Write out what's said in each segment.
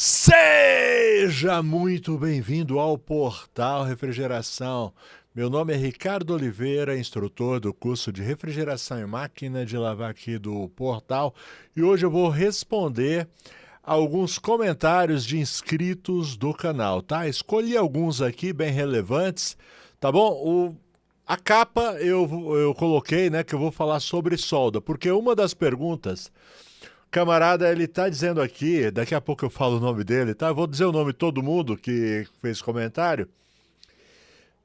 Seja muito bem-vindo ao Portal Refrigeração. Meu nome é Ricardo Oliveira, instrutor do curso de refrigeração e máquina de lavar aqui do Portal, e hoje eu vou responder alguns comentários de inscritos do canal, tá? Escolhi alguns aqui bem relevantes, tá bom? A capa eu coloquei, né, que eu vou falar sobre solda, porque uma das perguntas, camarada, ele tá dizendo aqui, daqui a pouco eu falo o nome dele, tá? Eu vou dizer o nome de todo mundo que fez comentário,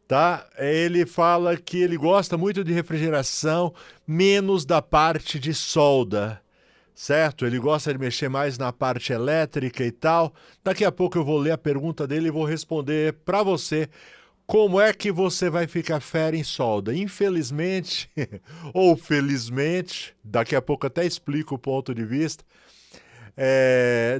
tá? Ele fala que ele gosta muito de refrigeração, menos da parte de solda, certo? Ele gosta de mexer mais na parte elétrica e tal. Daqui a pouco eu vou ler a pergunta dele e vou responder para você como é que você vai ficar fera em solda. Infelizmente, ou felizmente, daqui a pouco até explico o ponto de vista,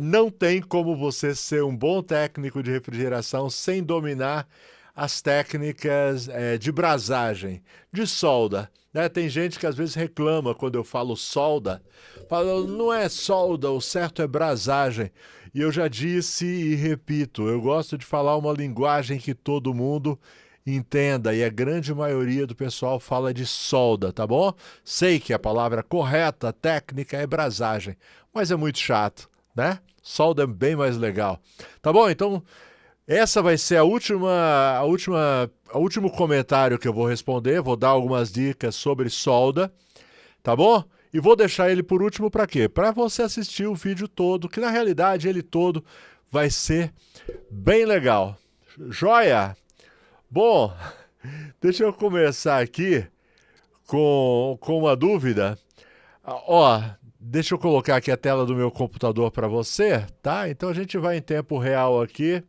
não tem como você ser um bom técnico de refrigeração sem dominar as técnicas de brasagem, de solda. Né? Tem gente que às vezes reclama quando eu falo solda, fala, não é solda, o certo é brasagem. E eu já disse e repito, eu gosto de falar uma linguagem que todo mundo entenda, e a grande maioria do pessoal fala de solda, tá bom? Sei que a palavra correta, técnica, é brasagem, mas é muito chato, né? Solda é bem mais legal. Tá bom? Então, essa vai ser o último comentário que eu vou responder. Vou dar algumas dicas sobre solda, tá bom? E vou deixar ele por último para quê? Para você assistir o vídeo todo, que na realidade ele todo vai ser bem legal. Joia? Bom, deixa eu começar aqui com uma dúvida. Ó, deixa eu colocar aqui a tela do meu computador para você, tá? Então a gente vai em tempo real aqui.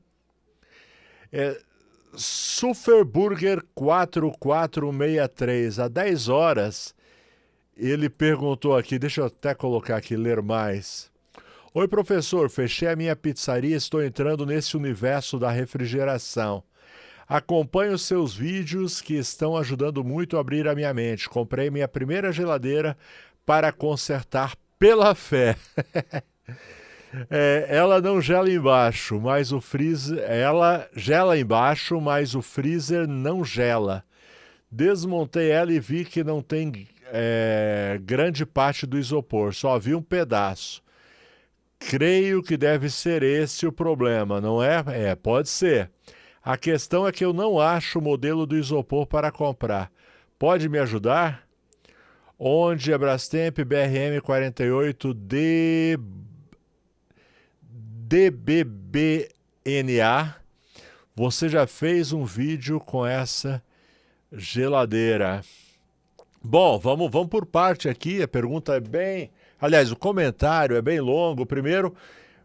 Sulferburger 4463, há 10 horas, ele perguntou aqui, deixa eu até colocar aqui, ler mais. Oi, professor, fechei a minha pizzaria e estou entrando nesse universo da refrigeração. Acompanho seus vídeos que estão ajudando muito a abrir a minha mente. Comprei minha primeira geladeira para consertar pela fé. Ela não gela embaixo, mas o freezer. Ela gela embaixo, mas o freezer não gela. Desmontei ela e vi que não tem grande parte do isopor, só vi um pedaço. Creio que deve ser esse o problema, não é? Pode ser. A questão é que eu não acho o modelo do isopor para comprar. Pode me ajudar? Onde a Brastemp BRM 48 DBBNA, você já fez um vídeo com essa geladeira. Bom, vamos por parte aqui, a pergunta é bem... Aliás, o comentário é bem longo. Primeiro,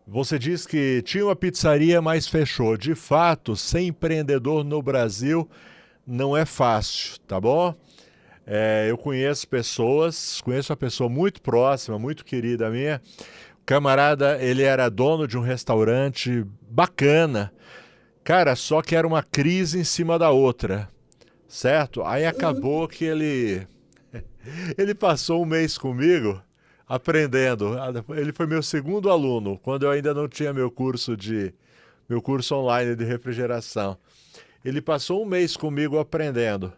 você diz que tinha uma pizzaria, mas fechou. De fato, ser empreendedor no Brasil não é fácil, tá bom? Eu conheço uma pessoa muito próxima, muito querida minha. O camarada, ele era dono de um restaurante bacana. Cara, só que era uma crise em cima da outra, certo? Aí acabou que ele passou um mês comigo aprendendo. Ele foi meu segundo aluno, quando eu ainda não tinha meu curso online de refrigeração. Ele passou um mês comigo aprendendo,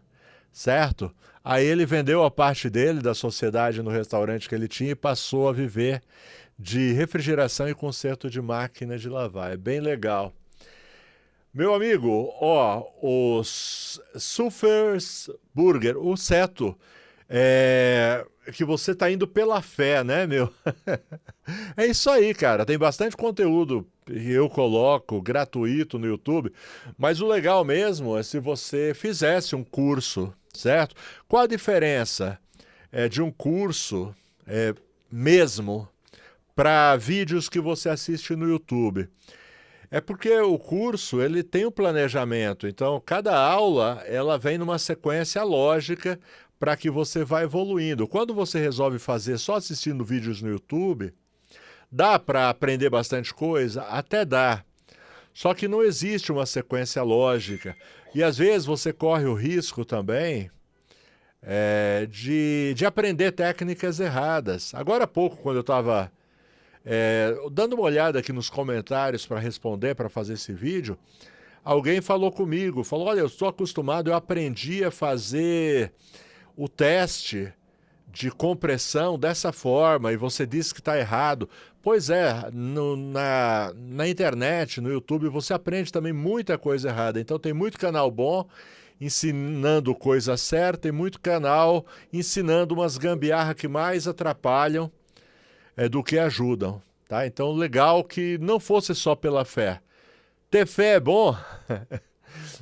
certo? Aí ele vendeu a parte dele da sociedade no restaurante que ele tinha e passou a viver de refrigeração e conserto de máquina de lavar. É bem legal. Meu amigo, ó, os Sulfers Burger, o Seto, que você tá indo pela fé, né, meu? É isso aí, cara. Tem bastante conteúdo que eu coloco gratuito no YouTube, mas o legal mesmo é se você fizesse um curso, certo? Qual a diferença de um curso mesmo para vídeos que você assiste no YouTube? É porque o curso ele tem um planejamento, então cada aula ela vem numa sequência lógica para que você vá evoluindo. Quando você resolve fazer só assistindo vídeos no YouTube, dá para aprender bastante coisa? Até dá. Só que não existe uma sequência lógica. E às vezes você corre o risco também de aprender técnicas erradas. Agora há pouco, quando eu estava Dando uma olhada aqui nos comentários para responder, para fazer esse vídeo, alguém falou comigo, falou, olha, eu estou acostumado, eu aprendi a fazer o teste de compressão dessa forma, e você disse que está errado. Pois é, na internet, no YouTube, você aprende também muita coisa errada. Então tem muito canal bom ensinando coisa certa e muito canal ensinando umas gambiarra que mais atrapalham do que ajudam. Tá? Então legal que não fosse só pela fé. Ter fé é bom,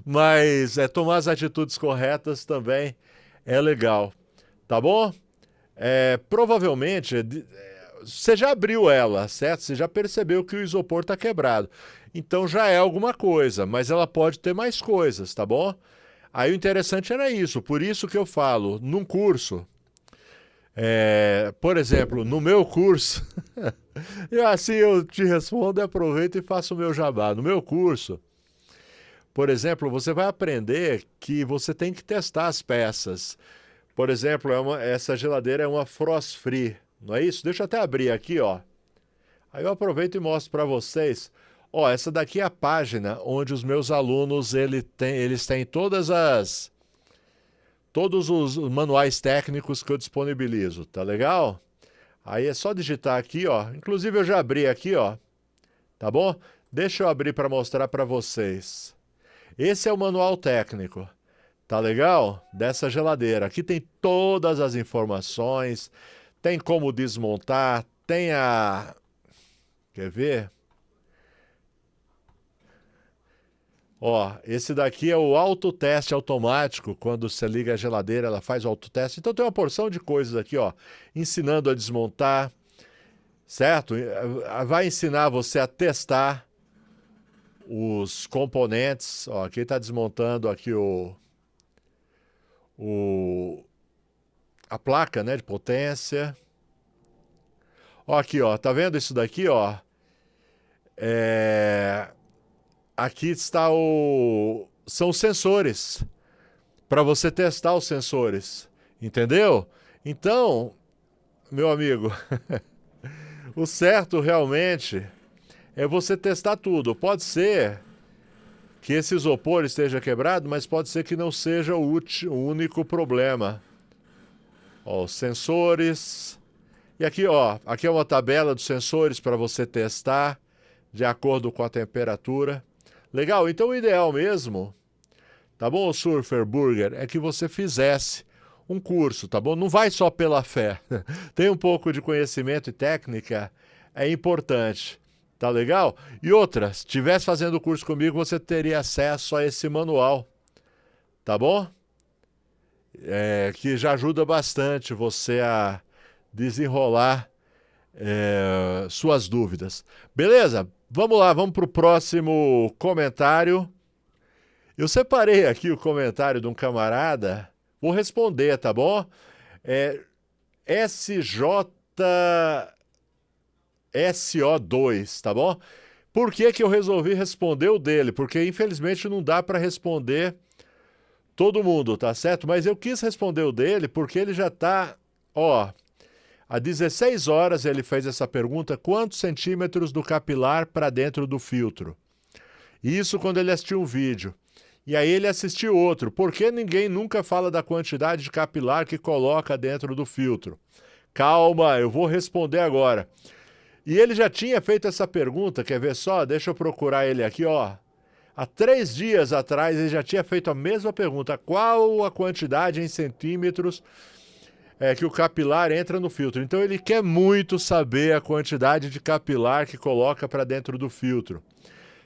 mas tomar as atitudes corretas também é legal. Tá bom? Provavelmente, você já abriu ela, certo? Você já percebeu que o isopor está quebrado. Então já é alguma coisa, mas ela pode ter mais coisas, tá bom? Aí o interessante era isso, por isso que eu falo, num curso, por exemplo, no meu curso, e assim eu te respondo, aproveito e faço o meu jabá. No meu curso, por exemplo, você vai aprender que você tem que testar as peças. Por exemplo, essa geladeira é uma frost free, não é isso? Deixa eu até abrir aqui, ó. Aí eu aproveito e mostro para vocês. Ó, essa daqui é a página onde os meus alunos eles têm todos os manuais técnicos que eu disponibilizo, tá legal? Aí é só digitar aqui, ó. Inclusive eu já abri aqui, ó. Tá bom? Deixa eu abrir para mostrar para vocês. Esse é o manual técnico. Tá legal? Dessa geladeira. Aqui tem todas as informações, tem como desmontar, tem a... Quer ver? Ó, esse daqui é o autoteste automático. Quando você liga a geladeira, ela faz o autoteste. Então tem uma porção de coisas aqui, ó, ensinando a desmontar, certo? Vai ensinar você a testar os componentes. Ó, aqui está desmontando aqui a placa, né, de potência. Ó, aqui, ó, tá vendo isso daqui, ó? Aqui está são os sensores, para você testar os sensores, entendeu? Então, meu amigo, o certo realmente é você testar tudo. Pode ser que esse isopor esteja quebrado, mas pode ser que não seja o único problema. Ó, os sensores. E aqui, ó, aqui é uma tabela dos sensores para você testar de acordo com a temperatura. Legal, então o ideal mesmo, tá bom, Surfer Burger, é que você fizesse um curso, tá bom? Não vai só pela fé. Tem um pouco de conhecimento e técnica, é importante. Tá legal? E outra, se estivesse fazendo o curso comigo, você teria acesso a esse manual, tá bom? Que já ajuda bastante você a desenrolar suas dúvidas. Beleza? Vamos lá, vamos para o próximo comentário. Eu separei aqui o comentário de um camarada, vou responder, tá bom? SJSO2, tá bom? Por que que eu resolvi responder o dele? Porque infelizmente não dá para responder todo mundo, tá certo? Mas eu quis responder o dele porque ele já tá, ó, há 16 horas ele fez essa pergunta, quantos centímetros do capilar para dentro do filtro? Isso quando ele assistiu um vídeo. E aí ele assistiu outro. Por que ninguém nunca fala da quantidade de capilar que coloca dentro do filtro? Calma, eu vou responder agora. E ele já tinha feito essa pergunta, quer ver só? Deixa eu procurar ele aqui, ó. Há 3 dias atrás ele já tinha feito a mesma pergunta. Qual a quantidade em centímetros que o capilar entra no filtro? Então ele quer muito saber a quantidade de capilar que coloca para dentro do filtro.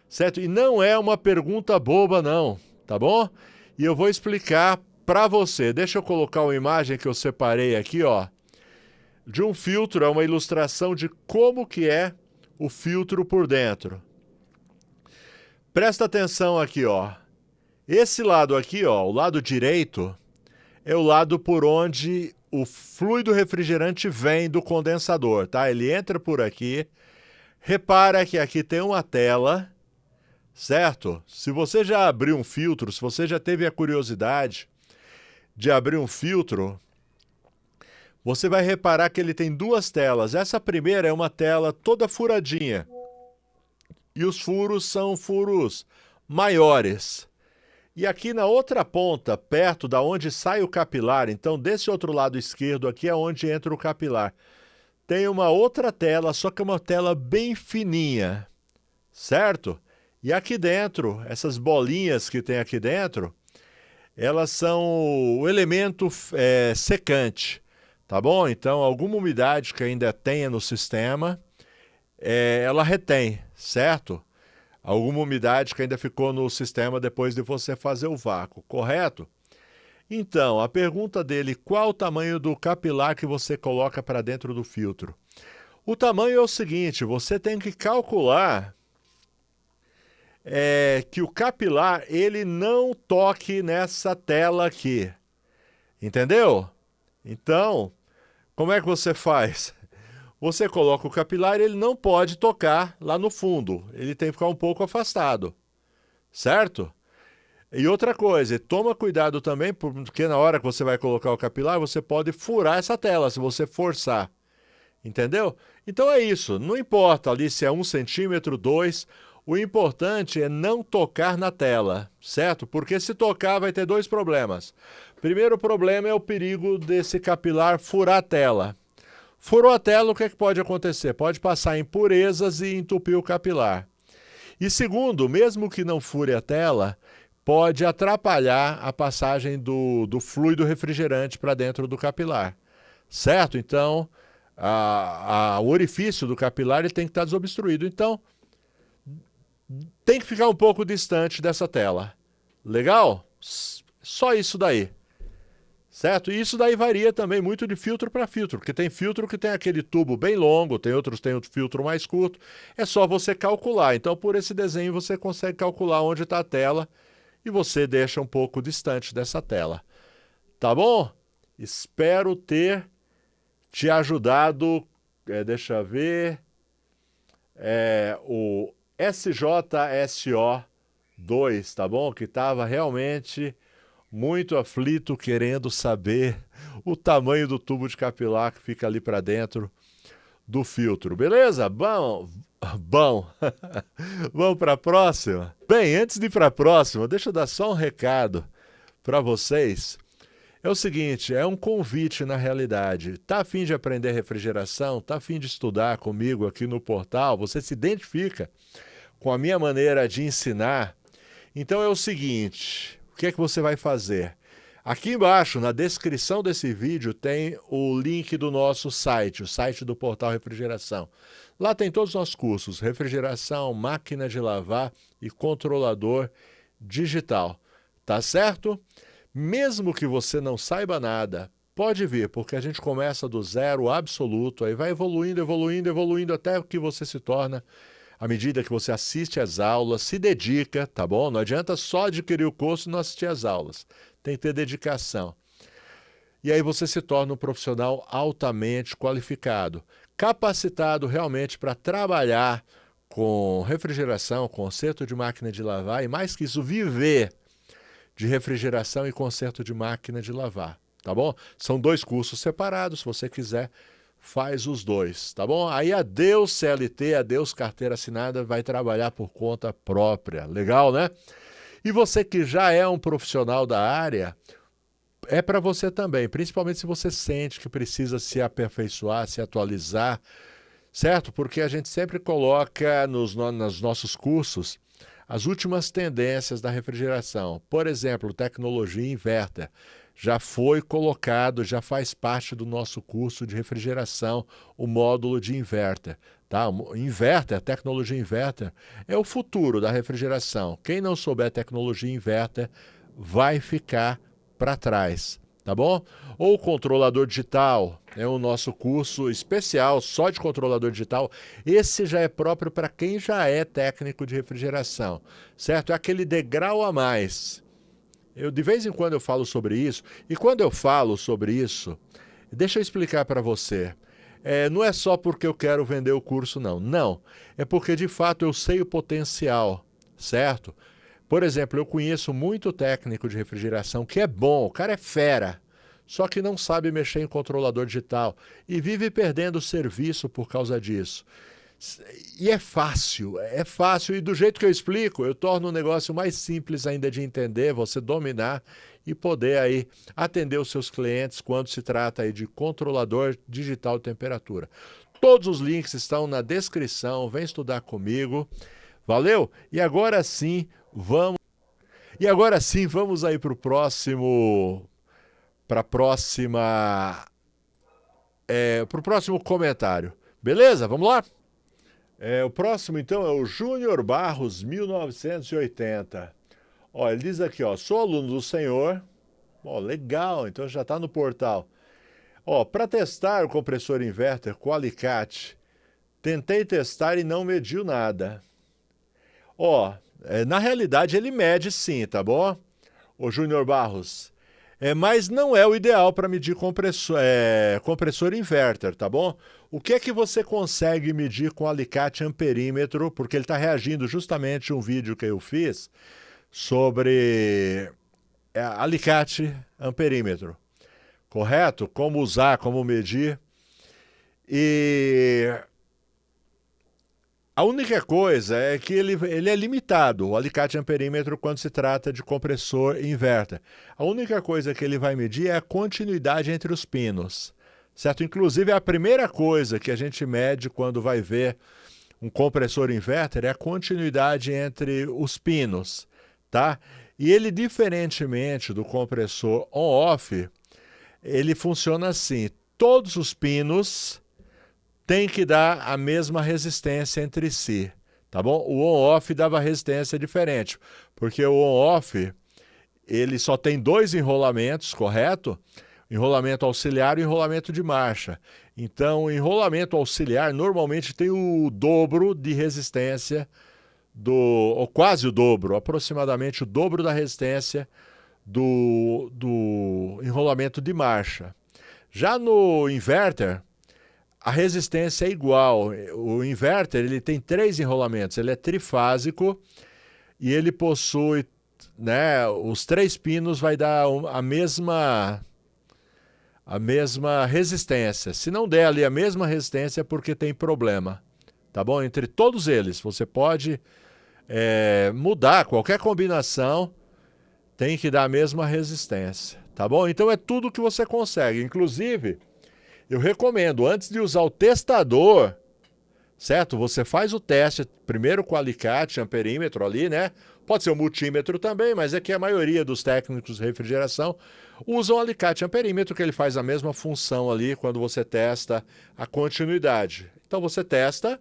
Certo? E não é uma pergunta boba não, tá bom? E eu vou explicar para você. Deixa eu colocar uma imagem que eu separei aqui, ó. De um filtro, é uma ilustração de como que é o filtro por dentro. Presta atenção aqui, ó. Esse lado aqui, ó, o lado direito, é o lado por onde o fluido refrigerante vem do condensador, tá? Ele entra por aqui. Repara que aqui tem uma tela, certo? Se você já abriu um filtro, se você já teve a curiosidade de abrir um filtro, você vai reparar que ele tem duas telas. Essa primeira é uma tela toda furadinha. E os furos são furos maiores. E aqui na outra ponta, perto da onde sai o capilar, então desse outro lado esquerdo aqui é onde entra o capilar, tem uma outra tela, só que é uma tela bem fininha, certo? E aqui dentro, essas bolinhas que tem aqui dentro, elas são o elemento secante, tá bom? Então, alguma umidade que ainda tenha no sistema, ela retém, certo? Alguma umidade que ainda ficou no sistema depois de você fazer o vácuo, correto? Então, a pergunta dele, qual o tamanho do capilar que você coloca para dentro do filtro? O tamanho é o seguinte, você tem que calcular que o capilar ele não toque nessa tela aqui, entendeu? Então, como é que você faz? Você coloca o capilar e ele não pode tocar lá no fundo. Ele tem que ficar um pouco afastado, certo? E outra coisa, toma cuidado também, porque na hora que você vai colocar o capilar, você pode furar essa tela, se você forçar. Entendeu? Então é isso, não importa ali se é 1 centímetro, 2, o importante é não tocar na tela, certo? Porque se tocar vai ter dois problemas. Primeiro problema é o perigo desse capilar furar a tela. Furou a tela, o que pode acontecer? Pode passar impurezas e entupir o capilar. E segundo, mesmo que não fure a tela, pode atrapalhar a passagem do fluido refrigerante para dentro do capilar, certo? Então, o orifício do capilar ele tem que estar desobstruído. Então, tem que ficar um pouco distante dessa tela. Legal? Só isso daí. Certo? E isso daí varia também muito de filtro para filtro, porque tem filtro que tem aquele tubo bem longo, tem outros que tem outro filtro mais curto. É só você calcular. Então, por esse desenho, você consegue calcular onde está a tela e você deixa um pouco distante dessa tela. Tá bom? Espero ter te ajudado. Deixa eu ver. O SJSO2, tá bom? Que estava realmente muito aflito, querendo saber o tamanho do tubo de capilar que fica ali para dentro do filtro. Beleza? Bom. Vamos para a próxima? Bem, antes de ir para a próxima, deixa eu dar só um recado para vocês. É o seguinte, é um convite na realidade. Tá a fim de aprender refrigeração? Tá a fim de estudar comigo aqui no portal? Você se identifica com a minha maneira de ensinar? Então é o seguinte, o que é que você vai fazer? Aqui embaixo, na descrição desse vídeo, tem o link do nosso site, o site do Portal Refrigeração. Lá tem todos os nossos cursos, refrigeração, máquina de lavar e controlador digital. Tá certo? Mesmo que você não saiba nada, pode vir, porque a gente começa do zero absoluto, aí vai evoluindo, evoluindo, evoluindo, até que você se torna, à medida que você assiste às aulas, se dedica, tá bom? Não adianta só adquirir o curso e não assistir às aulas. Tem que ter dedicação. E aí você se torna um profissional altamente qualificado, capacitado realmente para trabalhar com refrigeração, conserto de máquina de lavar e, mais que isso, viver de refrigeração e conserto de máquina de lavar, tá bom? São dois cursos separados, se você quiser, faz os dois, tá bom? Aí adeus CLT, adeus carteira assinada, vai trabalhar por conta própria, legal, né? E você que já é um profissional da área, é para você também, principalmente se você sente que precisa se aperfeiçoar, se atualizar, certo? Porque a gente sempre coloca nos nossos cursos as últimas tendências da refrigeração. Por exemplo, tecnologia inverter. Já foi colocado, já faz parte do nosso curso de refrigeração, o módulo de inverter. Tá? Inverter, a tecnologia inverter, é o futuro da refrigeração. Quem não souber tecnologia inverter vai ficar para trás, tá bom? Ou controlador digital, é o nosso curso especial só de controlador digital. Esse já é próprio para quem já é técnico de refrigeração, certo? É aquele degrau a mais. De vez em quando eu falo sobre isso, e quando eu falo sobre isso, deixa eu explicar para você. Não é só porque eu quero vender o curso, não. Não, é porque de fato eu sei o potencial, certo? Por exemplo, eu conheço muito técnico de refrigeração que é bom, o cara é fera, só que não sabe mexer em controlador digital e vive perdendo serviço por causa disso. E é fácil, e do jeito que eu explico, eu torno o negócio mais simples ainda de entender, você dominar e poder aí atender os seus clientes quando se trata aí de controlador digital de temperatura. Todos os links estão na descrição, vem estudar comigo, valeu? E agora sim, vamos aí para o próximo comentário. Beleza? Vamos lá? O próximo, então, é o Júnior Barros, 1980. Ó, ele diz aqui, ó, sou aluno do senhor. Ó, legal, então já está no portal. Ó, para testar o compressor inverter com alicate, tentei testar e não mediu nada. Ó, na realidade ele mede sim, tá bom? Ô Júnior Barros. Mas não é o ideal para medir compressor inverter, tá bom? O que é que você consegue medir com alicate amperímetro? Porque ele está reagindo justamente a um vídeo que eu fiz sobre alicate amperímetro, correto? Como usar, como medir. E a única coisa é que ele é limitado, o alicate amperímetro, quando se trata de compressor inverter. A única coisa que ele vai medir é a continuidade entre os pinos, certo? Inclusive, a primeira coisa que a gente mede quando vai ver um compressor inverter é a continuidade entre os pinos, tá? E ele, diferentemente do compressor on-off, ele funciona assim, todos os pinos tem que dar a mesma resistência entre si, tá bom? O on-off dava resistência diferente, porque o on-off, ele só tem 2 enrolamentos, correto? Enrolamento auxiliar e enrolamento de marcha. Então, o enrolamento auxiliar normalmente tem o dobro de resistência, ou quase o dobro, aproximadamente o dobro da resistência do enrolamento de marcha. Já no inverter, a resistência é igual. O inverter ele tem 3 enrolamentos, ele é trifásico e ele possui, né, os 3 pinos vai dar a mesma resistência. Se não der ali a mesma resistência é porque tem problema, tá bom? Entre todos eles, você pode mudar, qualquer combinação tem que dar a mesma resistência, tá bom? Então é tudo que você consegue, inclusive eu recomendo, antes de usar o testador, certo? Você faz o teste primeiro com o alicate, amperímetro ali, né? Pode ser o multímetro também, mas é que a maioria dos técnicos de refrigeração usam o alicate amperímetro, que ele faz a mesma função ali quando você testa a continuidade. Então você testa,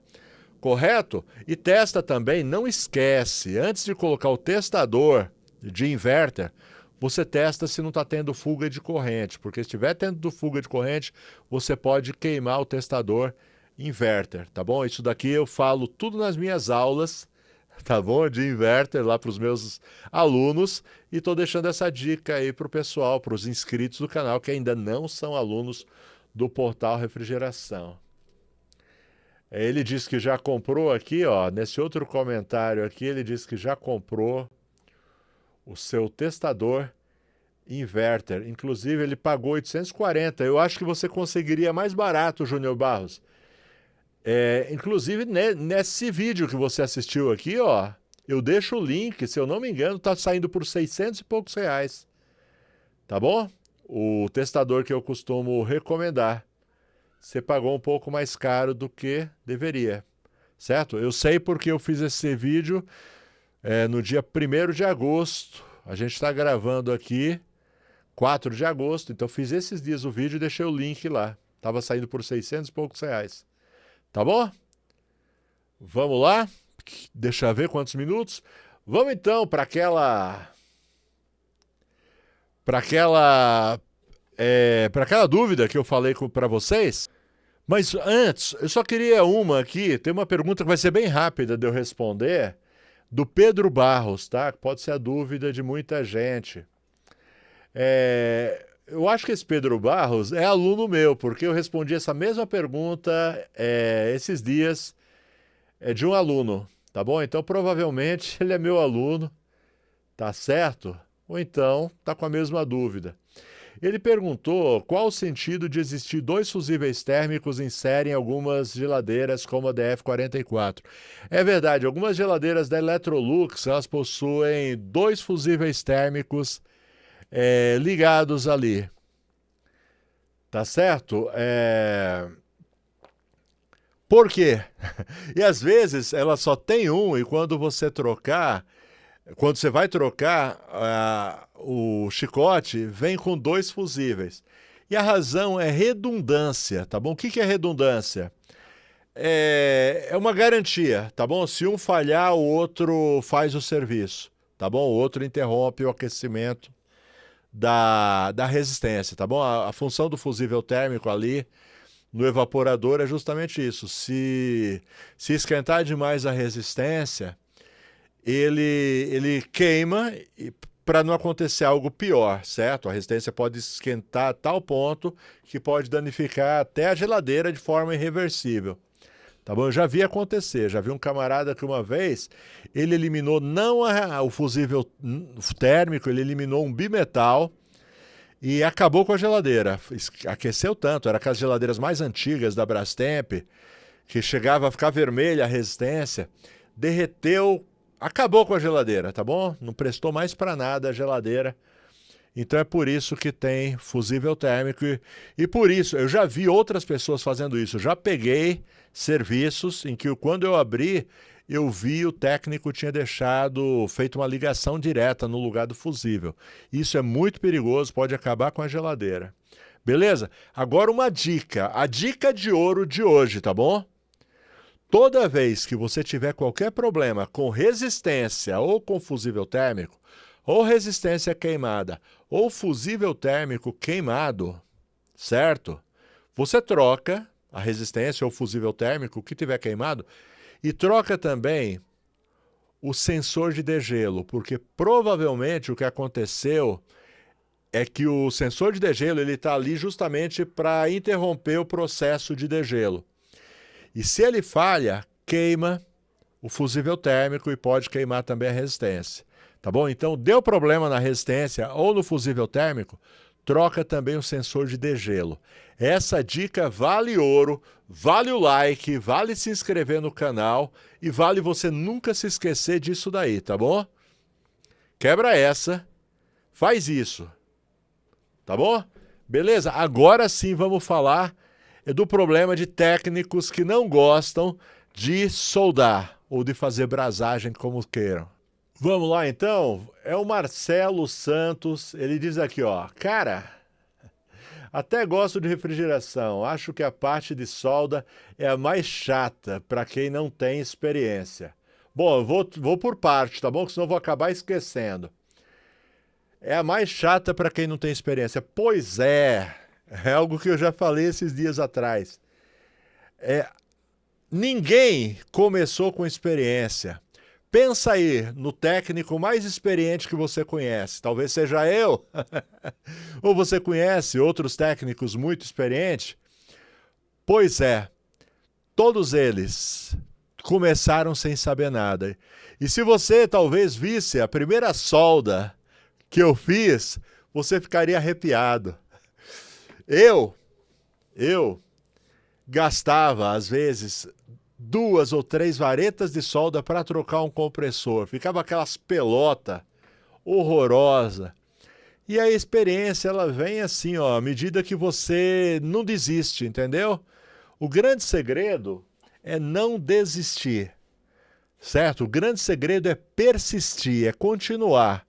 correto? E testa também, não esquece, antes de colocar o testador de inverter, você testa se não está tendo fuga de corrente, porque se estiver tendo fuga de corrente, você pode queimar o testador inverter, tá bom? Isso daqui eu falo tudo nas minhas aulas, tá bom? De inverter lá para os meus alunos e estou deixando essa dica aí para o pessoal, para os inscritos do canal que ainda não são alunos do portal Refrigeração. Ele diz que já comprou aqui, ó, nesse outro comentário aqui, ele diz que já comprou o seu testador inverter. Inclusive, ele pagou 840. Eu acho que você conseguiria mais barato, Júnior Barros. Inclusive, nesse vídeo que você assistiu aqui, ó, eu deixo o link, se eu não me engano, tá saindo por 600 e poucos reais. Tá bom? O testador que eu costumo recomendar. Você pagou um pouco mais caro do que deveria, certo? Eu sei porque eu fiz esse vídeo no dia 1º de agosto. A gente está gravando aqui 4 de agosto, então fiz esses dias o vídeo e deixei o link lá. Estava saindo por 600 e poucos reais. Tá bom? Vamos lá? Deixa eu ver quantos minutos. Vamos então para aquela dúvida que eu falei para vocês. Mas antes, eu só queria uma aqui, tem uma pergunta que vai ser bem rápida de eu responder, do Pedro Barros, tá? Pode ser a dúvida de muita gente. Eu acho que esse Pedro Barros é aluno meu, porque eu respondi essa mesma pergunta esses dias de um aluno, tá bom? Então, provavelmente, ele é meu aluno, tá certo? Ou então, tá com a mesma dúvida. Ele perguntou qual o sentido de existir dois fusíveis térmicos em série em algumas geladeiras como a DF44. É verdade, algumas geladeiras da Electrolux, elas possuem dois fusíveis térmicos ligados ali. Tá certo? Por quê? E às vezes ela só tem um e quando você vai trocar, o chicote vem com dois fusíveis. E a razão é redundância, tá bom? O que é redundância? É uma garantia, tá bom? Se um falhar, o outro faz o serviço, tá bom? O outro interrompe o aquecimento da resistência, tá bom? A função do fusível térmico ali no evaporador é justamente isso. Se esquentar demais a resistência, ele queima para não acontecer algo pior, certo? A resistência pode esquentar a tal ponto que pode danificar até a geladeira de forma irreversível. Tá bom? Eu já vi acontecer, já vi um camarada que uma vez ele eliminou não o fusível térmico, ele eliminou um bimetal e acabou com a geladeira. Aqueceu tanto, era aquelas geladeiras mais antigas da Brastemp, que chegava a ficar vermelha a resistência, derreteu, acabou com a geladeira, tá bom? Não prestou mais para nada a geladeira. Então é por isso que tem fusível térmico e por isso eu já vi outras pessoas fazendo isso. Já peguei serviços em que quando eu abri, eu vi o técnico tinha feito uma ligação direta no lugar do fusível. Isso é muito perigoso, pode acabar com a geladeira. Beleza? Agora uma dica, a dica de ouro de hoje, tá bom? Toda vez que você tiver qualquer problema com resistência ou com fusível térmico, ou resistência queimada, ou fusível térmico queimado, certo? Você troca a resistência ou fusível térmico, que tiver queimado, e troca também o sensor de degelo, porque provavelmente o que aconteceu é que o sensor de degelo está ali justamente para interromper o processo de degelo. E se ele falha, queima o fusível térmico e pode queimar também a resistência. Tá bom? Então, deu problema na resistência ou no fusível térmico, troca também o sensor de degelo. Essa dica vale ouro, vale o like, vale se inscrever no canal e vale você nunca se esquecer disso daí, tá bom? Quebra essa, faz isso, tá bom? Beleza? Agora sim vamos falar do problema de técnicos que não gostam de soldar ou de fazer brasagem como queiram. Vamos lá então, é o Marcelo Santos, ele diz aqui, ó, cara, até gosto de refrigeração, acho que a parte de solda é a mais chata para quem não tem experiência. Bom, eu vou por parte, tá bom? Senão eu vou acabar esquecendo. É a mais chata para quem não tem experiência. Pois é algo que eu já falei esses dias atrás. Ninguém começou com experiência. Pensa aí no técnico mais experiente que você conhece. Talvez seja eu. Ou você conhece outros técnicos muito experientes? Pois é, todos eles começaram sem saber nada. E se você talvez visse a primeira solda que eu fiz, você ficaria arrepiado. Eu gastava, às vezes, 2 ou 3 varetas de solda para trocar um compressor. Ficava aquelas pelotas horrorosas. E a experiência, ela vem assim, ó, à medida que você não desiste, entendeu? O grande segredo é não desistir, certo? O grande segredo é persistir, é continuar,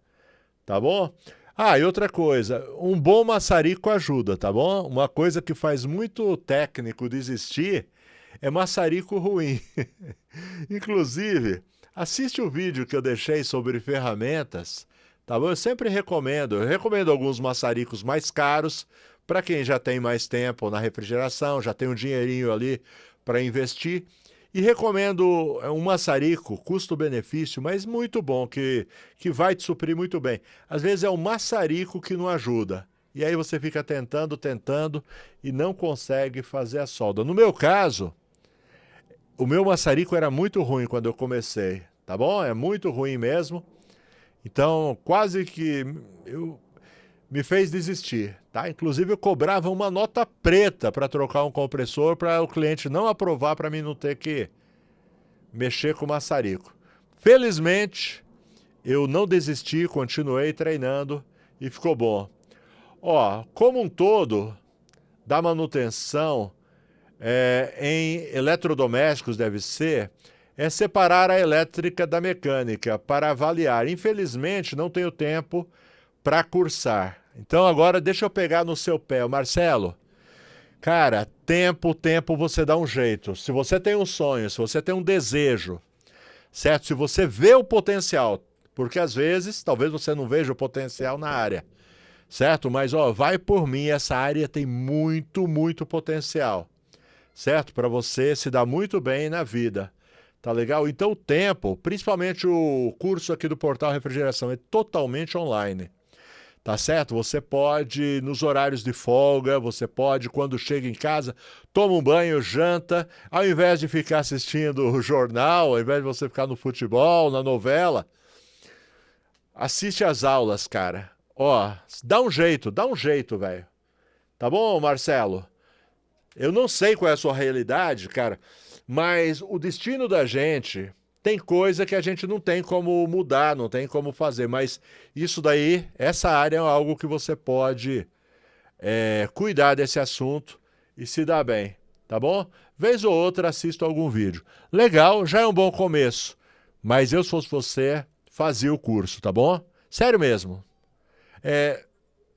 tá bom? Ah, e outra coisa, um bom maçarico ajuda, tá bom? Uma coisa que faz muito técnico desistir é maçarico ruim. Inclusive, assiste o vídeo que eu deixei sobre ferramentas, tá bom? Eu recomendo alguns maçaricos mais caros para quem já tem mais tempo na refrigeração, já tem um dinheirinho ali para investir. E recomendo um maçarico, custo-benefício, mas muito bom, que vai te suprir muito bem. Às vezes é o maçarico que não ajuda. E aí você fica tentando e não consegue fazer a solda. No meu caso, o meu maçarico era muito ruim quando eu comecei, tá bom? É muito ruim mesmo. Então, quase que me fez desistir, tá? Inclusive eu cobrava uma nota preta para trocar um compressor para o cliente não aprovar, para mim não ter que mexer com o maçarico. Felizmente, eu não desisti, continuei treinando e ficou bom. Ó, como um todo, da manutenção em eletrodomésticos deve ser, é separar a elétrica da mecânica para avaliar. Infelizmente, não tenho tempo para cursar. Então agora deixa eu pegar no seu pé, Marcelo. Cara, tempo você dá um jeito. Se você tem um sonho, se você tem um desejo, certo? Se você vê o potencial, porque às vezes, talvez você não veja o potencial na área, certo? Mas, ó, vai por mim, essa área tem muito potencial, certo? Para você se dar muito bem na vida, tá legal? Então o tempo, principalmente o curso aqui do Portal Refrigeração, é totalmente online. Tá certo? Você pode, nos horários de folga, você pode, quando chega em casa, toma um banho, janta, ao invés de ficar assistindo o jornal, ao invés de você ficar no futebol, na novela, assiste às aulas, cara. Ó, dá um jeito, velho. Tá bom, Marcelo? Eu não sei qual é a sua realidade, cara, mas o destino da gente... Tem coisa que a gente não tem como mudar, não tem como fazer, mas isso daí, essa área é algo que você pode cuidar desse assunto e se dar bem, tá bom? Vez ou outra assisto algum vídeo. Legal, já é um bom começo, mas eu, se fosse você, fazia o curso, tá bom? Sério mesmo.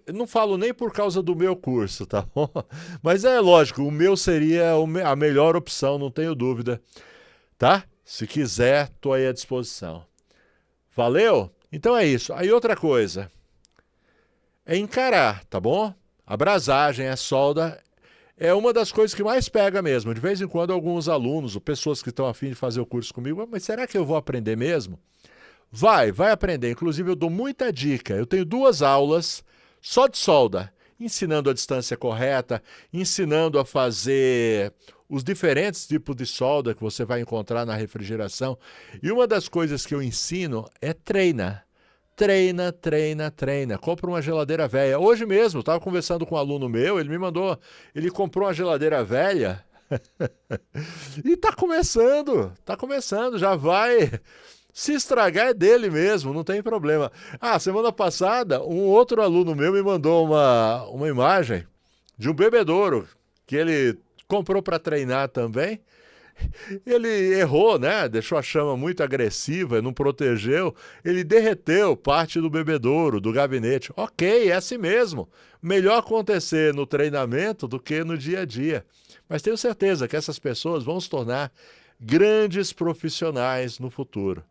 Eu não falo nem por causa do meu curso, tá bom? Mas é lógico, o meu seria a melhor opção, não tenho dúvida, tá? Se quiser, estou aí à disposição. Valeu? Então é isso. Aí outra coisa, é encarar, tá bom? A brasagem, a solda, é uma das coisas que mais pega mesmo. De vez em quando alguns alunos, ou pessoas que estão a fim de fazer o curso comigo, mas será que eu vou aprender mesmo? Vai aprender. Inclusive eu dou muita dica. Eu tenho 2 aulas só de solda, ensinando a distância correta, ensinando a fazer os diferentes tipos de solda que você vai encontrar na refrigeração. E uma das coisas que eu ensino é treina. Treina. Compra uma geladeira velha. Hoje mesmo, estava conversando com um aluno meu, ele me mandou, ele comprou uma geladeira velha e está começando, já vai... Se estragar é dele mesmo, não tem problema. Ah, semana passada, um outro aluno meu me mandou uma imagem de um bebedouro que ele comprou para treinar também. Ele errou, né? Deixou a chama muito agressiva, não protegeu. Ele derreteu parte do bebedouro, do gabinete. Ok, é assim mesmo. Melhor acontecer no treinamento do que no dia a dia. Mas tenho certeza que essas pessoas vão se tornar grandes profissionais no futuro.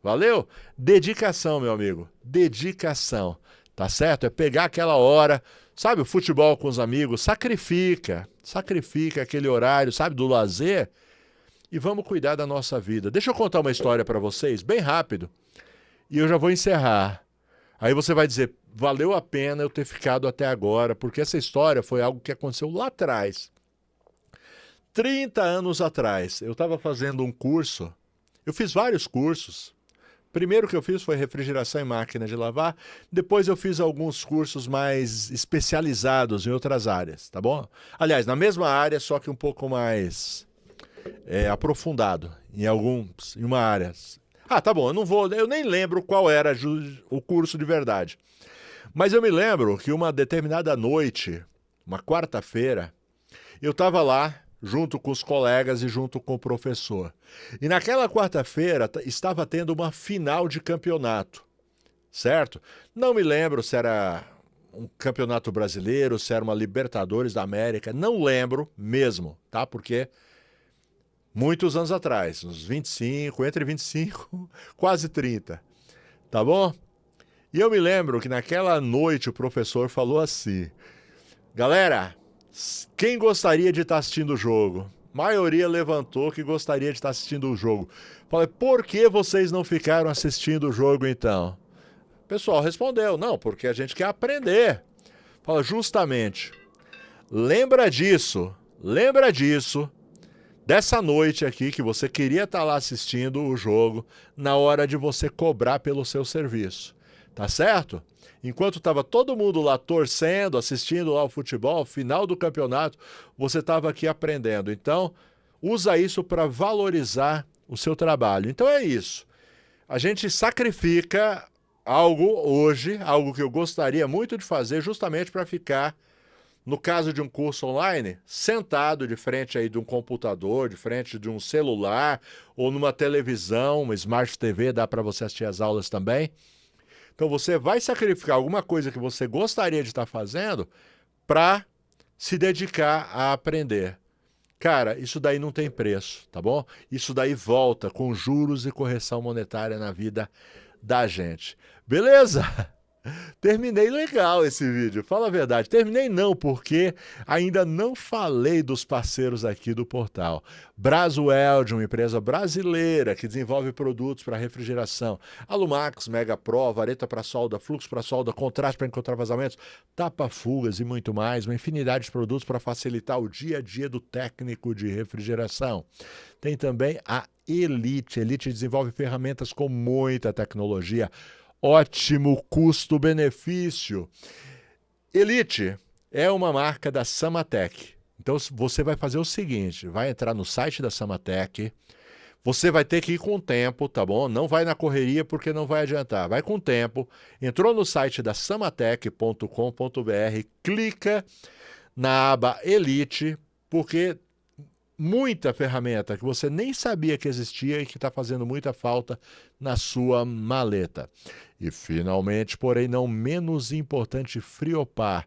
Valeu? Dedicação, meu amigo. Dedicação. Tá certo? É pegar aquela hora, sabe, o futebol com os amigos, sacrifica aquele horário, sabe, do lazer, e vamos cuidar da nossa vida. Deixa eu contar uma história para vocês, bem rápido, e eu já vou encerrar. Aí você vai dizer, valeu a pena eu ter ficado até agora, porque essa história foi algo que aconteceu lá atrás. 30 anos atrás, eu estava fazendo um curso, eu fiz vários cursos. Primeiro que eu fiz foi refrigeração em máquina de lavar, depois eu fiz alguns cursos mais especializados em outras áreas, tá bom? Aliás, na mesma área, só que um pouco mais aprofundado em uma área. Ah, tá bom, eu nem lembro qual era o curso de verdade. Mas eu me lembro que uma determinada noite, uma quarta-feira, eu estava lá, junto com os colegas e junto com o professor. E naquela quarta-feira estava tendo uma final de campeonato, certo? Não me lembro se era um campeonato brasileiro, se era uma Libertadores da América, não lembro mesmo, tá? Porque muitos anos atrás, uns 25, entre 25, quase 30, tá bom? E eu me lembro que naquela noite o professor falou assim, galera, quem gostaria de estar assistindo o jogo? A maioria levantou que gostaria de estar assistindo o jogo. Falei, por que vocês não ficaram assistindo o jogo então? O pessoal respondeu, não, porque a gente quer aprender. Fala, justamente, lembra disso, dessa noite aqui que você queria estar lá assistindo o jogo na hora de você cobrar pelo seu serviço. tá certo? Enquanto estava todo mundo lá torcendo, assistindo lá o futebol, final do campeonato, você estava aqui aprendendo. Então, usa isso para valorizar o seu trabalho. Então é isso. A gente sacrifica algo hoje, algo que eu gostaria muito de fazer, justamente para ficar, no caso de um curso online, sentado de frente aí de um computador, de frente de um celular ou numa televisão, uma Smart TV, dá para você assistir as aulas também. Então você vai sacrificar alguma coisa que você gostaria de estar fazendo para se dedicar a aprender. Cara, isso daí não tem preço, tá bom? Isso daí volta com juros e correção monetária na vida da gente. Beleza? Terminei legal esse vídeo, fala a verdade. Terminei não, porque ainda não falei dos parceiros aqui do portal. Brasweld, uma empresa brasileira que desenvolve produtos para refrigeração. Alumax, Mega Pro, vareta para solda, fluxo para solda, contraste para encontrar vazamentos, tapa-fugas e muito mais. Uma infinidade de produtos para facilitar o dia a dia do técnico de refrigeração. Tem também a Elite. Elite desenvolve ferramentas com muita tecnologia. Ótimo custo-benefício. Elite é uma marca da Samatec. Então você vai fazer o seguinte, vai entrar no site da Samatec, você vai ter que ir com o tempo, tá bom? Não vai na correria porque não vai adiantar. Vai com o tempo, entrou no site da samatec.com.br, clica na aba Elite, porque muita ferramenta que você nem sabia que existia e que está fazendo muita falta na sua maleta. E finalmente, porém não menos importante, Friopar.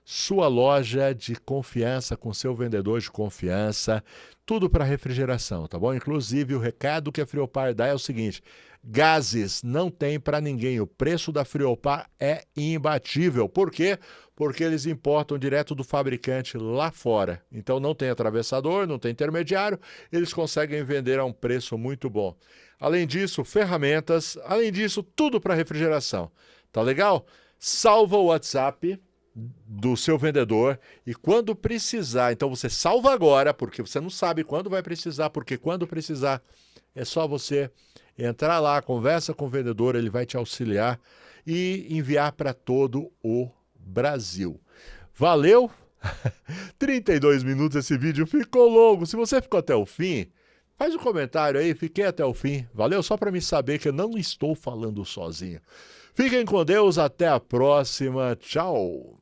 Sua loja de confiança com seu vendedor de confiança, tudo para refrigeração, tá bom? Inclusive o recado que a Friopar dá é o seguinte, gases não tem para ninguém, o preço da Friopar é imbatível. Por quê? Porque eles importam direto do fabricante lá fora. Então não tem atravessador, não tem intermediário, eles conseguem vender a um preço muito bom. Além disso, ferramentas, além disso, tudo para refrigeração. Tá legal? Salva o WhatsApp do seu vendedor e quando precisar, então você salva agora, porque você não sabe quando vai precisar, porque quando precisar é só você entrar lá, conversa com o vendedor, ele vai te auxiliar e enviar para todo o Brasil. Valeu? 32 minutos esse vídeo, ficou longo. Se você ficou até o fim, faz um comentário aí, fiquei até o fim. Valeu? Só para me saber que eu não estou falando sozinho. Fiquem com Deus, até a próxima. Tchau!